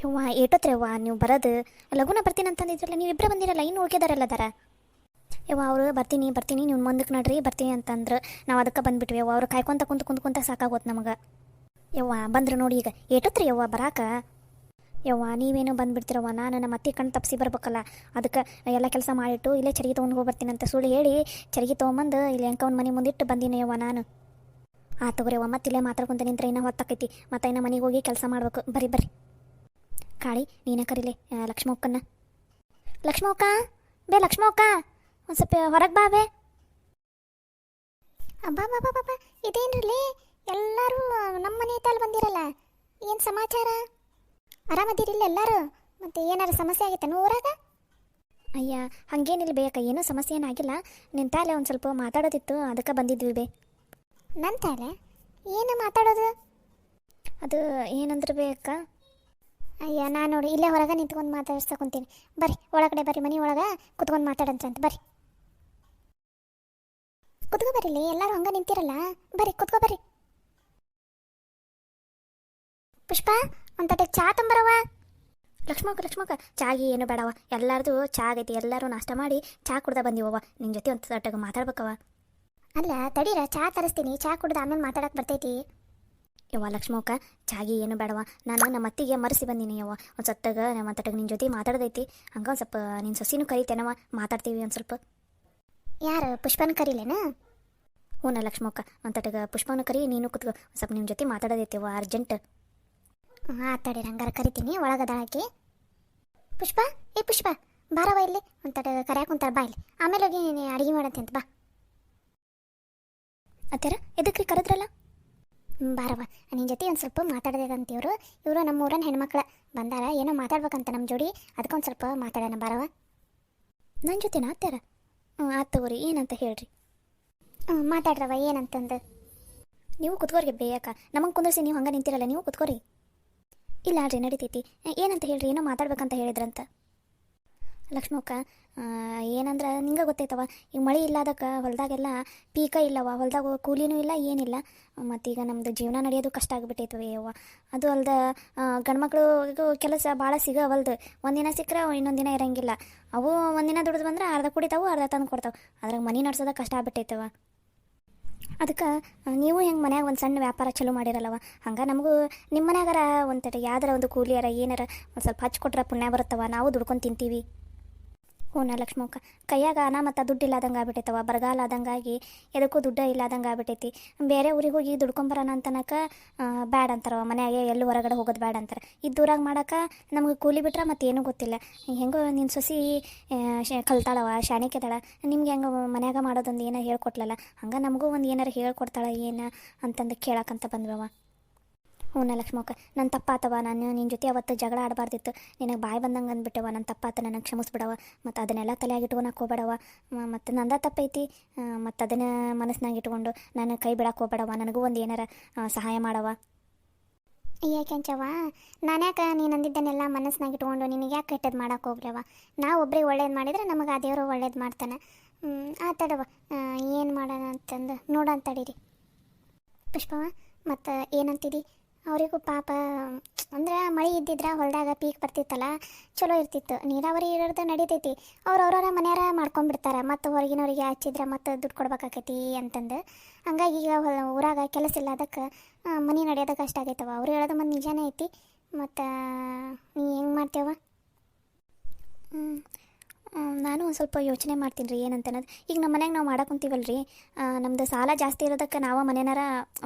ಯವ್ವ ಏಟೋತ್ರಿ ಯವ್ವ ನೀವು ಬರೋದು ಲಗುನ ಬರ್ತೀನಿ ಅಂತಂದಿದ್ರಲ್ಲ ನೀವು ಇಬ್ಬರೇ ಬಂದಿರಲ್ಲ ಇನ್ನು ಉಳ್ಕೆದಾರಲ್ಲ ಅದಾರ. ಯವ್ವ ಅವರು ಬರ್ತೀನಿ ಬರ್ತೀನಿ ನೀವು ಮುಂದಕ್ಕೆ ನಡ್ರಿ ಬರ್ತೀನಿ ಅಂತಂದ್ರೆ ನಾವು ಅದಕ್ಕೆ ಬಂದುಬಿಟ್ವಿ ಯವ್ವ. ಅವ್ರು ಕಾಯ್ಕೊಂತ ಕುಂತ ಸಾಕಾಗೋದು ನಮಗೆ. ಯವ್ವ ಬಂದ್ರು ನೋಡಿ ಈಗ ಏಟೋತ್ರಿ ಯವ್ವ ಬರಾಕ. ಯವ್ವ ನೀವೇನು ಬಂದುಬಿಡ್ತಿರವ್ವ, ನಾನು ನಮ್ಮ ಅತ್ತೆ ಕಣ್ಣು ತಪ್ಪಿಸಿ ಬರ್ಬೇಕಲ್ಲ, ಅದಕ್ಕೆ ಎಲ್ಲ ಕೆಲಸ ಮಾಡಿಟ್ಟು ಇಲ್ಲೇ ಚರಿಗೆ ತೊಗೊಂಡು ಹೋಗ್ಬರ್ತೀನಿ ಅಂತ ಸುಳ್ಳು ಹೇಳಿ ಚರಿಗೆ ತೊಗೊಂಬಂದು ಇಲ್ಲಿ ಅಂಕವನ ಮನೆ ಮುಂದಿಟ್ಟು ಬಂದೀನಿ ಯವ್ವ ನಾನು. ತಗೋರಿಯವ್ವ ಮತ್ತೆ ಇಲ್ಲೇ ಮಾತಾಡ್ಕೊಂತ ನಿಂತ್ರೆ ಇನ್ನೂ ಹೊತ್ತಾಕೈತಿ, ಮತ್ತೆ ಇನ್ನು ಮನೆಗೆ ಹೋಗಿ ಕೆಲಸ ಮಾಡ್ಬೇಕು. ಬರ್ರಿ ಕಾಳಿ ನೀನೇ ಕರೀಲಿ ಲಕ್ಷ್ಮಕ್ಕನ್ನ. ಲಕ್ಷ್ಮಕ್ಕ ಬೇ ಲಕ್ಷ್ಮಕ್ಕ ಒಂದು ಸ್ವಲ್ಪ ಹೊರಗೆ ಬಾ ಬೇ. ಅಬ್ಬಾ ಬಾಬಾ ಬಾಬಾ ಇದೇನ್ರಲ್ಲಿ ಎಲ್ಲರೂ ನಮ್ಮ ಮನೆ ತಾಲ್ ಬಂದಿರಲ್ಲ, ಏನು ಸಮಾಚಾರ? ಆರಾಮದಿರಿಲ್ಲ ಎಲ್ಲರೂ? ಮತ್ತೆ ಏನಾರು ಸಮಸ್ಯೆ ಆಗೈತೆ ಊರಾಗ? ಅಯ್ಯ ಹಾಗೇನಿಲ್ಲ ಬೇಕ, ಏನೂ ಸಮಸ್ಯೆ ಏನಾಗಿಲ್ಲ. ನಿನ್ನ ತಾಲೆ ಒಂದು ಸ್ವಲ್ಪ ಮಾತಾಡೋದಿತ್ತು ಅದಕ್ಕೆ ಬಂದಿದ್ವಿ ಬೇ. ನನ್ನ ತಾಲೆ ಏನು ಮಾತಾಡೋದು? ಅದು ಏನಂದ್ರೆ ಬೇಕ. ಅಯ್ಯ ನಾನು ನೋಡಿ ಇಲ್ಲೇ ಹೊರಗೆ ನಿಂತ್ಕೊಂಡು ಮಾತಾಡ್ಸಕೊಂತೀನಿ. ಬರ್ರಿ ಒಳಗಡೆ ಬರ್ರಿ, ಮನೆ ಒಳಗೆ ಕುತ್ಕೊಂಡು ಮಾತಾಡಂತ ಬರ್ರಿ. ಕುತ್ಕೋ ಬರ್ರಿ, ಎಲ್ಲರೂ ಹಂಗೆ ನಿಂತಿರಲ್ಲ, ಬರ್ರಿ ಕುತ್ಕೋ ಬರ್ರಿ. ಪುಷ್ಪ ಒಂದು ತಟ್ಟೆ ಚಾ ತಂಬರವ. ಲಕ್ಷ್ಮಕ್ಕ ಚಾಗಿ ಏನು ಬೇಡವ, ಎಲ್ಲರದು ಚಾ ಆಗೈತಿ, ಎಲ್ಲರೂ ನಾಷ್ಟ ಮಾಡಿ ಚಾ ಕುಡ್ದ ಬಂದಿವವ. ನಿನ್ನ ಜೊತೆ ಒಂದು ತಟ್ಟೆಗೆ ಮಾತಾಡ್ಬೇಕವ. ಅಲ್ಲ ತಡೀರ, ಚಾ ತರಿಸ್ತೀನಿ, ಚಾ ಕುಡ್ದು ಆಮೇಲೆ ಮಾತಾಡಕ್ಕೆ ಬರ್ತೈತಿ. ಯವ್ವ ಲಕ್ಷ್ಮಕ್ಕ ಚಾಗಿ ಏನು ಬೇಡವ, ನಾನು ನಮ್ಮ ಅತ್ತಿಗೆ ಮರೆಸಿ ಬಂದೀನಿ ಯವ್ವ. ಒಂದು ಸತ್ತಾಗ ನಮ್ಮ ತಟ್ಟೆಗೆ ನಿನ್ನ ಜೊತೆ ಮಾತಾಡೋದೈತಿ, ಹಂಗೆ ಒಂದು ಸ್ವಲ್ಪ ನಿನ್ನ ಸೊಸಿನೂ ಕರಿತೇನವ, ಮಾತಾಡ್ತೀವಿ ಒಂದು ಸ್ವಲ್ಪ. ಯಾರು ಪುಷ್ಪನ ಕರೀಲೇನ? ಹ್ಞೂ ಲಕ್ಷ್ಮಕ್ಕ ಒಂದು ತಟ್ಟೆಗೆ ಪುಷ್ಪನೂ ಕರಿ, ನೀನು ಕುತ್ಕೋ, ಒಂದು ಸ್ವಲ್ಪ ನಿಮ್ಮ ಜೊತೆ ಮಾತಾಡೋದೈತಿವ ಅರ್ಜೆಂಟ್. ತಡೀರ ಹಂಗಾರ ಕರಿತೀನಿ, ಒಳಗದ ಹಾಕಿ. ಪುಷ್ಪ ಏ ಪುಷ್ಪ ಬಾರವ ಇಲ್ಲಿ, ಒಂದು ತಟ್ಟೆ ಕರ್ಯಾಕ ಕುಂತಾರ ಬಾ ಇಲ್ಲಿ, ಆಮೇಲೆ ಹೋಗಿ ನೀನು ಅಡುಗೆ ಮಾಡತ್ತೆ ಅಂತ ಬಾ. ಅತ್ಯಾರ ಎದಕ್ರಿ ಕರೆದ್ರಲ್ಲ? ಬಾರವ ನಿನ್ನ ಜೊತೆ ಒಂದು ಸ್ವಲ್ಪ ಮಾತಾಡೋದಂತ ಇವರು ನಮ್ಮ ಊರನ್ನ ಹೆಣ್ಮಕ್ಳು ಬಂದಾರ, ಏನೋ ಮಾತಾಡ್ಬೇಕಂತ ನಮ್ಮ ಜೋಡಿ, ಅದಕ್ಕೆ ಒಂದು ಸ್ವಲ್ಪ ಮಾತಾಡೋಣ ಬಾರವ. ನನ್ನ ಜೊತೆನಾ ಅತ್ಯಾರ? ಆಯ್ತು ತಗೋರಿ, ಏನಂತ ಹೇಳ್ರಿ. ಮಾತಾಡ್ರವ ಏನಂತಂದು. ನೀವು ಕುತ್ಕೋರಿ ಬೇಯಕ್ಕ, ನಮಗೆ ಕುಂದರ್ಸಿ ನೀವು ಹಂಗೆ ನಿಂತಿರಲ್ಲ, ನೀವು ಕುತ್ಕೋರಿ. ಇಲ್ಲ ರೀ ನಡೀತೈತಿ, ಏನಂತ ಹೇಳ್ರಿ, ಏನೋ ಮಾತಾಡ್ಬೇಕಂತ ಹೇಳಿದ್ರಂತ. ಲಕ್ಷ್ಮಕ್ಕ ಏನಂದ್ರೆ ನಿಂಗೆ ಗೊತ್ತೈತವ, ಈಗ ಮಳೆ ಇಲ್ಲದಕ್ಕೆ ಹೊಲದಾಗೆಲ್ಲ ಪೀಕ ಇಲ್ಲವ, ಹೊಲದಾಗ ಕೂಲಿನೂ ಇಲ್ಲ ಏನಿಲ್ಲ, ಮತ್ತೀಗ ನಮ್ಮದು ಜೀವನ ನಡೆಯೋದು ಕಷ್ಟ ಆಗಿಬಿಟ್ಟೈತವೆ ಯವ್ವ. ಅದು ಅಲ್ದ ಗಂಡ್ಮಕ್ಳು ಕೆಲಸ ಭಾಳ ಸಿಗವಲ್ದು, ಒಂದಿನ ಸಿಕ್ಕರೆ ಇನ್ನೊಂದು ದಿನ ಇರೋಂಗಿಲ್ಲ. ಅವು ಒಂದಿನ ದುಡ್ದು ಬಂದ್ರೆ ಅರ್ಧ ಕುಡಿತಾವು ಅರ್ಧ ತಂದು ಕೊಡ್ತಾವೆ, ಅದ್ರಾಗ ಮನೆ ನಡ್ಸೋದ ಕಷ್ಟ ಆಗ್ಬಿಟ್ಟೈತವ. ಅದಕ್ಕೆ ನೀವು ಹೆಂಗೆ ಮನ್ಯಾಗ ಒಂದು ಸಣ್ಣ ವ್ಯಾಪಾರ ಚಲೋ ಮಾಡಿರಲ್ಲವ, ಹಂಗೆ ನಮಗೂ ನಿಮ್ಮ ಮನ್ಯಾಗಾರ ಒಂದು ಯಾವ್ದಾರ ಒಂದು ಕೂಲಿಯಾರ ಏನಾರ ಒಂದು ಸ್ವಲ್ಪ ಹಚ್ಕೊಟ್ರೆ ಪುಣ್ಯ ಬರುತ್ತವ, ನಾವು ದುಡ್ಕೊಂಡು ತಿಂತೀವಿ. ಹ್ಞೂ ಲಕ್ಷ್ಮಕ್ಕ ಕೈಯಾಗ ಮತ್ತು ದುಡ್ಡು ಇಲ್ಲದಂಗೆ ಆಗ್ಬಿಟ್ಟೈತವ, ಬರಗಾಲ ಆದಂಗಾಗಿ ಎದಕ್ಕೂ ದುಡ್ಡು ಇಲ್ಲದಂಗೆ ಆಗ್ಬಿಟ್ಟೈತಿ. ಬೇರೆ ಊರಿಗೆ ಹೋಗಿ ದುಡ್ಕೊಂಬರೋಣ ಅಂತನಕ ಬ್ಯಾಡ್ ಅಂತಾರವ, ಮನೆಯಾಗೆ ಎಲ್ಲೂ ಹೊರಗಡೆ ಹೋಗೋದು ಬ್ಯಾಡ್ ಅಂತಾರೆ. ಇದ್ದೂರಾಗ ಮಾಡೋಕೆ ನಮಗೆ ಕೂಲಿ ಬಿಟ್ರೆ ಮತ್ತು ಏನೂ ಗೊತ್ತಿಲ್ಲ. ಹೆಂಗೋ ನಿನ್ನ ಸೊಸಿ ಕಲ್ತಾಳವ, ಶಾಣಿಕೆದಾಳ, ನಿಮ್ಗೆ ಹೆಂಗೆ ಮನ್ಯಾಗ ಮಾಡೋದೊಂದು ಏನೋ ಹೇಳ್ಕೊಟ್ಲಲ್ಲ, ಹಂಗೆ ನಮಗೂ ಒಂದು ಏನಾರು ಹೇಳ್ಕೊಡ್ತಾಳೆ ಏನು ಅಂತಂದು ಕೇಳಕ್ಕಂತ ಬಂದ್ವವ. ಹ್ಞೂ ಲಕ್ಷ್ಮಕ್ಕ ನನ್ನ ತಪ್ಪಾತವ, ನಾನು ನಿನ್ನ ಜೊತೆ ಅವತ್ತು ಜಗಳ ಆಡಬಾರ್ದಿತ್ತು, ನಿನಗೆ ಬಾಯಿ ಬಂದಂಗೆ ಅಂದ್ಬಿಟ್ಟವ, ನನ್ನ ತಪ್ಪಾತ, ನನಗೆ ಕ್ಷಮಿಸ್ಬಿಡವ, ಮತ್ತು ಅದನ್ನೆಲ್ಲ ತಲೆಯಾಗಿ ಇಟ್ಕೊಳಕ್ಕೆ ಹೋಗ್ಬೇಡವ, ಮತ್ತು ನಂದ ತಪ್ಪೈತಿ, ಮತ್ತು ಅದನ್ನು ಮನಸ್ಸಿನಾಗ ಇಟ್ಕೊಂಡು ನಾನು ಕೈ ಬಿಡಕ್ಕೆ ಹೋಗ್ಬೇಡವ, ನನಗೂ ಒಂದು ಏನಾರ ಸಹಾಯ ಮಾಡವ. ಯಾಕೆಂಚವ ನಾನ್ಯಾಕೆ ನೀನು ಅಂದಿದ್ದನ್ನೆಲ್ಲ ಮನಸ್ಸಿನಾಗ ಇಟ್ಕೊಂಡು ನಿನಗೆ ಯಾಕೆ ಕೆಟ್ಟದ್ದು ಮಾಡೋಕೆ ಹೋಗ್ಲವ, ನಾವು ಒಬ್ರಿಗೆ ಒಳ್ಳೇದು ಮಾಡಿದರೆ ನಮಗೆ ಆ ದೇವರು ಒಳ್ಳೇದು ಮಾಡ್ತಾನೆ. ತಡವ ಏನು ಮಾಡೋಣ ಅಂತಂದು ನೋಡಂತಡೀರಿ. ಪುಷ್ಪವ ಮತ್ತು ಏನಂತಿದಿ, ಅವರಿಗೂ ಪಾಪ ಅಂದ್ರೆ ಮಳೆ ಇದ್ದಿದ್ರೆ ಹೊಲದಾಗ ಪೀಕ್ ಬರ್ತಿತ್ತಲ್ಲ, ಚಲೋ ಇರ್ತಿತ್ತು, ನೀರಾವರಿ ಇರೋದು ನಡೀತೈತಿ, ಅವ್ರವ್ರವ್ರ ಮನೆಯಾರ ಮಾಡ್ಕೊಂಡ್ಬಿಡ್ತಾರೆ, ಮತ್ತು ಹೊರಗಿನವ್ರಿಗೆ ಹಚ್ಚಿದ್ರೆ ಮತ್ತು ದುಡ್ಡು ಕೊಡ್ಬೇಕಾಕೈತಿ ಅಂತಂದು. ಹಂಗಾಗಿ ಈಗ ಊರಾಗ ಕೆಲಸ ಇಲ್ಲ, ಅದಕ್ಕೆ ಮನೆ ನಡೆಯೋದಕ್ಕೆ ಕಷ್ಟ ಆಗೈತವ. ಅವ್ರು ಹೇಳೋದು ಮತ್ತು ನಿಜಾನೇ ಐತಿ, ಮತ್ತು ನೀ ಹೆಂಗೆ ಮಾಡ್ತೇವ? ನಾನು ಒಂದು ಸ್ವಲ್ಪ ಯೋಚನೆ ಮಾಡ್ತೀನಿ ರೀ ಏನಂತ ಅನ್ನೋದು. ಈಗ ನಮ್ಮ ಮನ್ಯಾಗ ನಾವು ಮಾಡಕ್ಕೆ ಕುಂತೀವಲ್ಲ ರೀ, ನಮ್ಮದು ಸಾಲ ಜಾಸ್ತಿ ಇರೋದಕ್ಕೆ ನಾವು ಮನೆಯಾರ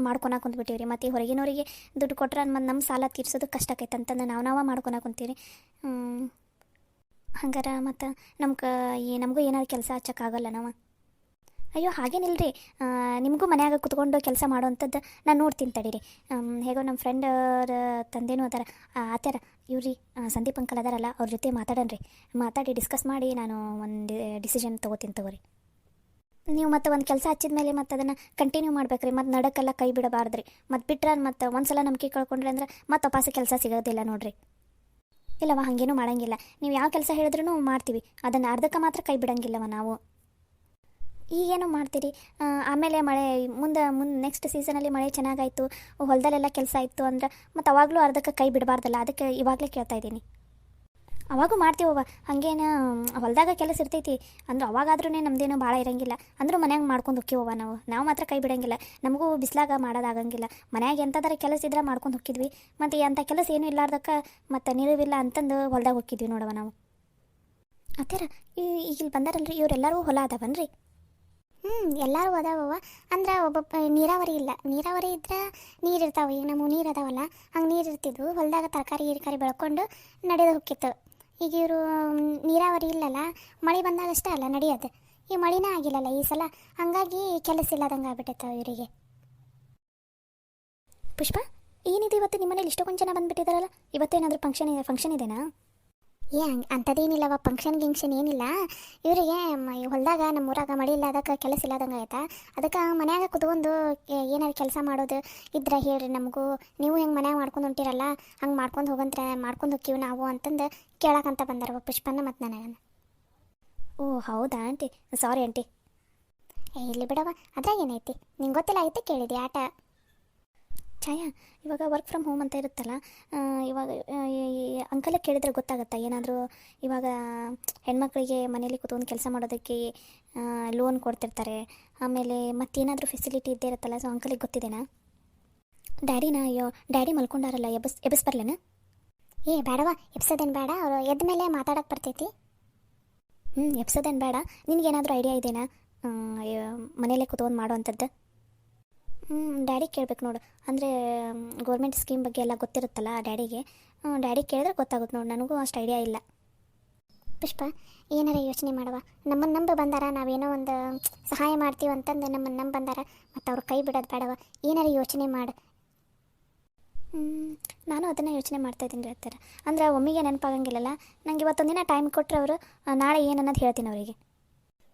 ಮಾಡ್ಕೊಳಕ್ಕೆ ಕುಂತ್ಬಿಟ್ಟಿವಿ ರೀ, ಮತ್ತು ಈ ಹೊರಗಿನವರಿಗೆ ದುಡ್ಡು ಕೊಟ್ರೆ ಮತ್ತು ನಮ್ಮ ಸಾಲ ತೀರ್ಸೋದಕ್ಕೆ ಕಷ್ಟ ಆಕೈತೆ ಅಂತಂದು ನಾವು ಮಾಡ್ಕೊಳಕ್ಕೆ ಕುಂತೀವಿ ರೀ. ಹಂಗಾರ ಮತ್ತು ನಮಗೂ ಏನಾದ್ರು ಕೆಲಸ ಹಚ್ಚೋಕ್ಕಾಗಲ್ಲ ನಾವು. ಅಯ್ಯೋ ಹಾಗೇನಿಲ್ರಿ, ನಿಮಗೂ ಮನ್ಯಾಗ ಕುತ್ಕೊಂಡು ಕೆಲಸ ಮಾಡೋವಂಥದ್ದು ನಾನು ನೋಡ್ತೀನಿ ತಡೀರಿ. ಹೇಗೋ ನಮ್ಮ ಫ್ರೆಂಡರ ತಂದೆನೂ ಅದಾರ, ಆತ್ಯಾರ ಇವ್ರಿ ಸಂದೀಪ್ ಅಂಕಲ್ ಅದಾರಲ್ಲ, ಅವ್ರ ಜೊತೆ ಮಾತಾಡಿ ಡಿಸ್ಕಸ್ ಮಾಡಿ ನಾನು ಒಂದು ಡಿಸಿಷನ್ ತೊಗೋತೀನಿ ತಗೋರಿ. ನೀವು ಮತ್ತು ಒಂದು ಕೆಲಸ ಹಚ್ಚಿದ ಮೇಲೆ ಮತ್ತು ಅದನ್ನು ಕಂಟಿನ್ಯೂ ಮಾಡ್ಬೇಕ್ರಿ, ಮತ್ತು ನಡಕ್ಕೆಲ್ಲ ಕೈ ಬಿಡಬಾರ್ದ್ರಿ, ಮತ್ತು ಬಿಟ್ರೆ ಮತ್ತು ಒಂದು ಸಲ ನಂಬಿಕೆ ಕಳ್ಕೊಂಡ್ರೆ ಅಂದ್ರೆ ಮತ್ತು ವಾಪಸ್ ಕೆಲಸ ಸಿಗೋದಿಲ್ಲ ನೋಡಿರಿ. ಇಲ್ಲವ ಹಾಗೇನೂ ಮಾಡೋಂಗಿಲ್ಲ, ನೀವು ಯಾವ ಕೆಲಸ ಹೇಳಿದ್ರೂ ಮಾಡ್ತೀವಿ, ಅದನ್ನು ಅರ್ಧಕ್ಕೆ ಮಾತ್ರ ಕೈ ಬಿಡೋಂಗಿಲ್ಲವ ನಾವು. ಈಗೇನೋ ಮಾಡ್ತೀರಿ ಆಮೇಲೆ ಮಳೆ ಮುಂದೆ ನೆಕ್ಸ್ಟ್ ಸೀಸನಲ್ಲಿ ಮಳೆ ಚೆನ್ನಾಗಾಯಿತು, ಹೊಲದಲ್ಲೆಲ್ಲ ಕೆಲಸ ಇತ್ತು ಅಂದ್ರೆ ಮತ್ತು ಅವಾಗಲೂ ಅರ್ಧಕ್ಕೆ ಕೈ ಬಿಡಬಾರ್ದಲ್ಲ, ಅದಕ್ಕೆ ಇವಾಗಲೇ ಕೇಳ್ತಾ ಇದ್ದೀನಿ. ಅವಾಗೂ ಮಾಡ್ತೀವವ, ಹಂಗೇನು ಹೊಲದಾಗ ಕೆಲಸ ಇರ್ತೈತಿ ಅಂದ್ರೆ ಅವಾಗಾದ್ರೂ ನಮ್ದೇನು ಭಾಳ ಇರಂಗಿಲ್ಲ, ಅಂದರೂ ಮನ್ಯಾಗ ಮಾಡ್ಕೊಂಡು ಹೋಕ್ಕಿವವ ನಾವು ಮಾತ್ರ ಕೈ ಬಿಡಂಗಿಲ್ಲ. ನಮಗೂ ಬಿಸ್ಲಾಗ ಮಾಡೋದಾಗಂಗಿಲ್ಲ, ಮನ್ಯಾಗ ಎಂಥದಾರ ಕೆಲಸ ಇದ್ರೆ ಮಾಡ್ಕೊಂಡು ಹೋಕ್ಕಿದ್ವಿ, ಮತ್ತು ಅಂಥ ಕೆಲಸ ಏನೂ ಇಲ್ಲಾರ್ದಕ್ಕೆ ಮತ್ತು ನೀರಿಲ್ಲ ಅಂತಂದು ಹೊಲ್ದಾಗ ಹೋಕ್ಕಿದ್ವಿ ನೋಡವ ನಾವು. ಅತ್ತರ ಈಗ ಇಲ್ಲಿ ಬಂದಾರಲ್ರಿ ಇವರೆಲ್ಲರೂ ಹೊಲ ಅದಾವನ್ರಿ? ಎಲ್ಲರೂ ಅದಾವವ. ಅಂದ್ರೆ ಒಬ್ಬೊಬ್ಬ ನೀರಾವರಿ ಇಲ್ಲ, ನೀರಾವರಿ ಇದ್ರೆ ನೀರು ಇರ್ತಾವೆ. ಈಗ ನಮಗೆ ನೀರು ಅದಾವಲ್ಲ, ಹಂಗೆ ನೀರು ಇರ್ತಿದ್ವು, ಹೊಲದಾಗ ತರಕಾರಿ ಗಿರಕಾರಿ ಬೆಳ್ಕೊಂಡು ನಡೆದು ಹೋಕ್ಕಿತ್ತು. ಈಗ ಇವರು ನೀರಾವರಿ ಇಲ್ಲಲ್ಲ, ಮಳೆ ಬಂದಾಗಷ್ಟೇ ಅಲ್ಲ ನಡೆಯೋದು. ಈ ಮಳಿನೇ ಆಗಿಲ್ಲಲ್ಲ ಈ ಸಲ, ಹಂಗಾಗಿ ಕೆಲಸ ಇಲ್ಲದಂಗೆ ಆಗ್ಬಿಟ್ಟೈತೆ ಇವರಿಗೆ. ಪುಷ್ಪ, ಏನಿದೆ ಇವತ್ತು ನಿಮ್ಮ ಮನೇಲಿ ಇಷ್ಟೊಂದು ಜನ ಬಂದುಬಿಟ್ಟಿದ್ದಾರಲ್ಲ, ಇವತ್ತೇನಾದರೂ ಫಂಕ್ಷನ್ ಇದೆನಾ? ಅಂಥದ್ದೇನಿಲ್ಲವ, ಫಂಕ್ಷನ್ ಗಿಂಕ್ಷನ್ ಏನಿಲ್ಲ. ಇವರಿಗೆ ಹೊಲದಾಗ ನಮ್ಮ ಊರಾಗ ಮಳೆ ಇಲ್ಲ, ಅದಕ್ಕೆ ಕೆಲಸ ಇಲ್ಲದಂಗೆ ಆಯ್ತಾ, ಅದಕ್ಕೆ ಮನ್ಯಾಗ ಕುತ್ಕೊಂಡು ಏನಾದ್ರು ಕೆಲಸ ಮಾಡೋದು ಇದ್ರೆ ಹೇಳ್ರಿ ನಮಗೂ, ನೀವು ಹೆಂಗೆ ಮನ್ಯಾಗ ಮಾಡ್ಕೊಂಡು ಹೊಂಟಿರಲ್ಲ ಹಂಗೆ ಮಾಡ್ಕೊಂಡು ಹೋಗಂತ್ರೆ ಮಾಡ್ಕೊಂಡು ಹೋಗ್ತೀವಿ ನಾವು ಅಂತಂದು ಕೇಳಕ್ಕಂತ ಬಂದಾರವ ಪುಷ್ಪನ್ನ ಮತ್ತು ನನಗನ್ನ. ಓ ಹೌದಾ ಆಂಟಿ, ಸಾರಿ ಆಂಟಿ. ಇಲ್ಲಿ ಬಿಡವ, ಅದ್ರಾಗ ಏನೈತಿ, ನಿಂಗೆ ಗೊತ್ತಿಲ್ಲ ಐತೆ ಕೇಳಿದೆ ಆಟ. ಛಾಯಾ, ಇವಾಗ ವರ್ಕ್ ಫ್ರಮ್ ಹೋಮ್ ಅಂತ ಇರುತ್ತಲ್ಲ, ಇವಾಗ ಅಂಕಲೇ ಕೇಳಿದ್ರೆ ಗೊತ್ತಾಗುತ್ತಾ ಏನಾದರೂ? ಇವಾಗ ಹೆಣ್ಮಕ್ಳಿಗೆ ಮನೇಲಿ ಕೂತ್ಕೊಂಡು ಕೆಲಸ ಮಾಡೋದಕ್ಕೆ ಲೋನ್ ಕೊಡ್ತಿರ್ತಾರೆ, ಆಮೇಲೆ ಮತ್ತೇನಾದರೂ ಫೆಸಿಲಿಟಿ ಇದ್ದೇ ಇರುತ್ತಲ್ಲ, ಸೊ ಅಂಕಲಿಗೆ ಗೊತ್ತಿದೆನಾ? ಅಯ್ಯೋ ಡ್ಯಾಡಿ ಮಲ್ಕೊಂಡಾರಲ್ಲ, ಎಬ್ಬಿಸ್ಬರ್ಲೇನ? ಬೇಡವ, ಎಬ್ಸೋದೇನು ಬೇಡ, ಅವರು ಎದ್ದ ಮೇಲೆ ಮಾತಾಡೋಕೆ ಬರ್ತೈತಿ. ಎಬ್ಸೋದೇನು ಬೇಡ. ನಿನಗೇನಾದರೂ ಐಡಿಯಾ ಇದೆನಾ ಮನೇಲೇ ಕೂತ್ಕೊಂಡು ಮಾಡೋ ಅಂಥದ್ದು? ಡ್ಯಾಡಿ ಕೇಳ್ಬೇಕು ನೋಡು, ಅಂದರೆ ಗೌರ್ಮೆಂಟ್ ಸ್ಕೀಮ್ ಬಗ್ಗೆ ಎಲ್ಲ ಗೊತ್ತಿರುತ್ತಲ್ಲ ಡ್ಯಾಡಿಗೆ, ಡ್ಯಾಡಿ ಕೇಳಿದ್ರೆ ಗೊತ್ತಾಗುತ್ತೆ ನೋಡು, ನನಗೂ ಅಷ್ಟು ಐಡಿಯಾ ಇಲ್ಲ. ಪುಷ್ಪ, ಏನಾರ ಯೋಚನೆ ಮಾಡುವ, ನಮ್ಮನ್ನು ನಂಬಿ ಬಂದಾರ, ನಾವೇನೋ ಒಂದು ಸಹಾಯ ಮಾಡ್ತೀವಿ ಅಂತಂದು ನಮ್ಮನ್ನು ನಂಬಿ ಬಂದಾರ, ಮತ್ತು ಅವ್ರು ಕೈ ಬಿಡೋದು ಬೇಡವ, ಏನಾರ ಯೋಚನೆ ಮಾಡು. ನಾನು ಅದನ್ನು ಯೋಚನೆ ಮಾಡ್ತಾಯಿದ್ದೀನಿ ರೀ ಹತ್ತಿರ, ಅಂದರೆ ಒಮ್ಮಿಗೆ ನೆನಪಾಗಂಗಿಲ್ಲಲ್ಲ, ನಂಗೆ ಇವತ್ತೊಂದು ದಿನ ಟೈಮ್ ಕೊಟ್ಟರೆ ಅವರು ನಾಳೆ ಏನನ್ನೋದು ಹೇಳ್ತೀನಿ ಅವರಿಗೆ.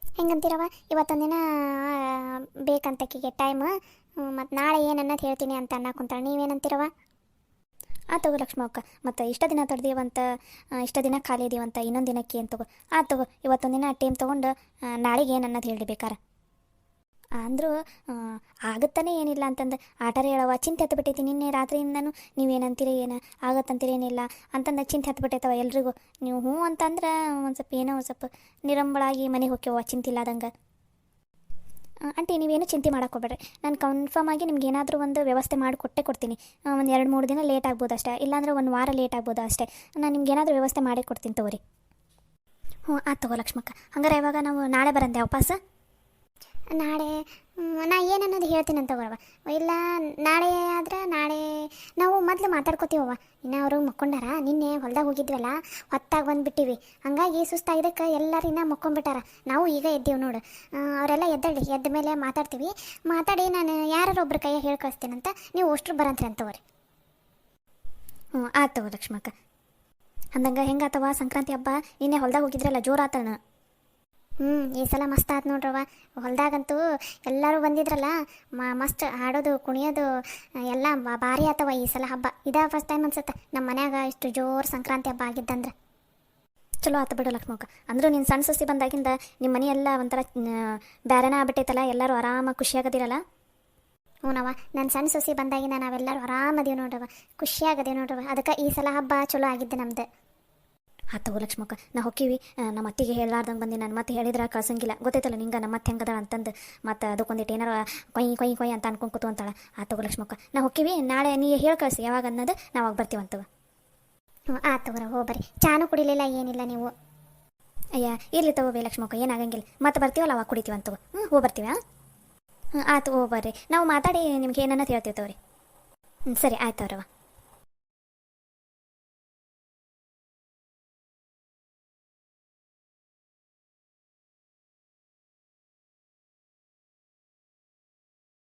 ಹೆಂಗಂತೀರವ, ಇವತ್ತೊಂದಿನ ಬೇಕಂತಕ್ಕಿಗೆ ಟೈಮ್, ಮತ್ತು ನಾಳೆ ಏನನ್ನೋದು ಹೇಳ್ತೀನಿ ಅಂತ ಅನ್ನಕುಂತಾಳೆ, ನೀವೇನಂತೀರವ? ತಗೋ ಲಕ್ಷ್ಮಕ್ಕ, ಮತ್ತು ಇಷ್ಟ ದಿನ ತಡೆದೀವಂತ, ಇಷ್ಟ ದಿನ ಖಾಲಿ ಇದೀವಂತ, ಇನ್ನೊಂದು ದಿನಕ್ಕೆ ಏನು ತಗೋ, ತಗೋ ಇವತ್ತೊಂದಿನ ಟೈಮ್ ತೊಗೊಂಡು ನಾಳೆಗೆ ಏನು ಅನ್ನೋದು ಹೇಳಿ ಬೇಕಾರ. ಅಂದರೂ ಆಗುತ್ತಾನೆ ಏನಿಲ್ಲ ಅಂತಂದು ಆಟರೇ ಹೇಳವ, ಚಿಂತೆ ಹತ್ಬಿಟ್ಟೈತಿ ನಿನ್ನೆ ರಾತ್ರಿಯಿಂದನೂ, ನೀವೇನಂತೀರಿ ಏನು ಆಗತ್ತಂತೀರಿ ಏನಿಲ್ಲ ಅಂತಂದು ಚಿಂತೆ ಹತ್ಬಿಟ್ಟೈತವ ಎಲ್ರಿಗೂ. ನೀವು ಹ್ಞೂ ಅಂತಂದ್ರೆ ಒಂದು ಸ್ವಲ್ಪ ಏನೋ ಒಂದು ಸ್ವಲ್ಪ ನಿರಂಬಳಾಗಿ ಮನೆಗೆ ಹೋಗ್ಯವ, ಚಿಂತೆ ಇಲ್ಲದಂಗೆ. ಆಂಟಿ ನೀವೇನು ಚಿಂತೆ ಮಾಡೋಕ್ಕೋಗ್ಬೇಡ್ರಿ, ನಾನು ಕನ್ಫರ್ಮ್ ಆಗಿ ನಿಮ್ಗೆ ಏನಾದರೂ ಒಂದು ವ್ಯವಸ್ಥೆ ಮಾಡಿ ಕೊಡ್ತೀನಿ. ಒಂದು 2-3 ದಿನ ಲೇಟ್ ಆಗ್ಬೋದು ಅಷ್ಟೇ, ಇಲ್ಲಾಂದ್ರೆ 1 ವಾರ ಲೇಟ್ ಆಗ್ಬೋದು ಅಷ್ಟೇ, ನಾನು ನಿಮ್ಗೆ ಏನಾದರೂ ವ್ಯವಸ್ಥೆ ಮಾಡಿ ಕೊಡ್ತೀನಿ ತಗೋರಿ. ತಗೋ ಲಕ್ಷ್ಮಕ್ಕ, ಹಂಗಾರೆ ಇವಾಗ ನಾವು ನಾಳೆ ಬರಂದೆ ವಾಪಸ್? ನಾಳೆ ನಾ ಏನನ್ನೋದು ಹೇಳ್ತೀನಿ ಅಂತ ಬರವ, ಇಲ್ಲ ನಾಳೆ ಆದ್ರೆ ನಾಳೆ ನಾವು ಮೊದಲು ಮಾತಾಡ್ಕೋತೀವವ. ಇನ್ನು ಅವರು ಮಕ್ಕೊಂಡಾರ, ನಿನ್ನೆ ಹೊಲ್ದಾಗ ಹೋಗಿದ್ವಲ್ಲ ಹೊತ್ತಾಗಿ ಬಂದುಬಿಟ್ಟಿವಿ, ಹಂಗಾಗಿ ಸುಸ್ತಾಗಿದ್ದಕ್ಕೆ ಎಲ್ಲರೂ ಇನ್ನೂ ಮಕ್ಕೊಂಡ್ಬಿಟ್ಟಾರ, ನಾವು ಈಗ ಎದ್ದೀವಿ ನೋಡು. ಅವರೆಲ್ಲ ಎದ್ದ ಮೇಲೆ ಮಾತಾಡಿ ನಾನು ಯಾರೊಬ್ಬರ ಕೈಯ ಹೇಳಿ ಕಳಿಸ್ತೀನಂತ, ನೀವು ಅಷ್ಟ್ರು ಬರಂತ್ರಿ ಅಂತವ್ರಿ. ತಗೋ ಲಕ್ಷ್ಮಕ್ಕ. ಅಂದಂಗೆ ಹೆಂಗಾತವ ಸಂಕ್ರಾಂತಿ ಹಬ್ಬ? ನಿನ್ನೆ ಹೊಲ್ದಾಗ ಹೋಗಿದ್ರಲ್ಲ, ಜೋರಾತಣ? ಈ ಸಲ ಮಸ್ತ್ ಆಯ್ತು ನೋಡ್ರವ, ಹೊಲ್ದಾಗಂತೂ ಎಲ್ಲರೂ ಬಂದಿದ್ರಲ್ಲ, ಮಸ್ತ್ ಆಡೋದು ಕುಣಿಯೋದು ಎಲ್ಲ ಭಾರಿ ಆತವ ಈ ಸಲ ಹಬ್ಬ. ಇದೇ ಫಸ್ಟ್ ಟೈಮ್ ಅನ್ಸುತ್ತೆ ನಮ್ಮ ಮನ್ಯಾಗ ಇಷ್ಟು ಜೋರು ಸಂಕ್ರಾಂತಿ ಹಬ್ಬ ಆಗಿದ್ದಂದ್ರೆ. ಚಲೋ ಆತ ಬಿಡು ಲಕ್ಷ್ಮಕ್ಕ, ಅಂದರೂ ನೀನು ಸಣ್ಣ ಸೊಸಿ ಬಂದಾಗಿಂದ ನಿಮ್ಮ ಮನೆ ಎಲ್ಲ ಒಂಥರ ಬ್ಯಾರನ ಆಗ್ಬಿಟ್ಟೈತಲ್ಲ, ಎಲ್ಲರೂ ಆರಾಮಾಗಿ ಖುಷಿಯಾಗದಿರಲ್ಲ? ಹ್ಞೂನವ, ನನ್ನ ಸಣ್ಣ ಸೊಸಿ ಬಂದಾಗಿಂದ ನಾವೆಲ್ಲರೂ ಆರಾಮದೀವಿ ನೋಡ್ರವ, ಖುಷಿಯಾಗದೀವಿ ನೋಡ್ರವ, ಅದಕ್ಕೆ ಈ ಸಲ ಹಬ್ಬ ಚಲೋ ಆಗಿದ್ದು ನಮ್ದು. ತಗೋ ಲಕ್ಷ್ಮಕ್ಕ, ನಾ ಹೊಕ್ಕೀವಿ. ನಮ್ಮ ಅತ್ತಿಗೆ ಹೇಳಾರ್ದಂಗೆ ಬಂದು ನಾನು ಮತ್ತೆ ಹೇಳಿದ್ರೆ ಕಳ್ಸಂಗಿಲ್ಲ, ಗೊತ್ತೈತಲ್ಲ ನಿಂಗೆ ನಮ್ಮ ಮತ್ತೆ ಹೆಂಗದ ಅಂತಂದು, ಮತ್ತು ಅದಕ್ಕೊಂದಿಟ್ಟು ಏನಾರ ಕೊಯ್ ಅಂತ ಅನ್ಕೊಂಡು ಕೂತು ಅಂತಾಳೆ. ತಗೋ ಲಕ್ಷ್ಮಕ್ಕ, ನಾ ಹೊಕ್ಕೀವಿ. ನಾಳೆ ನೀ ಹೇಳಿ ಕಳಿಸಿ ಯಾವಾಗ ಅನ್ನೋದು, ನಾವು ಬರ್ತೀವಂತವ. ತಗೋರ ಹೋಗ್ಬರಿ, ಚಾನು ಕುಡಿಲಿಲ್ಲ ಏನಿಲ್ಲ ನೀವು? ಅಯ್ಯ ಇರಲಿ ತಗೋಬೇ ಲಕ್ಷ್ಮಕ್ಕ, ಏನಾಗಂಗಿಲ್ಲ, ಮತ್ತೆ ಬರ್ತೀವಲ್ಲ ಅವಾಗ ಕುಡಿತೀವಂತವ. ಹೋಗ್ಬರ್ತೀವಿ. ಆಯ್ತು ಹೋಗ್ಬರ್ರಿ, ನಾವು ಮಾತಾಡಿ ನಿಮ್ಗೆ ಏನನ್ನೋದು ಹೇಳ್ತೀವಿ ತಗೋರಿ. ಸರಿ ಆಯ್ತವ್ರವ.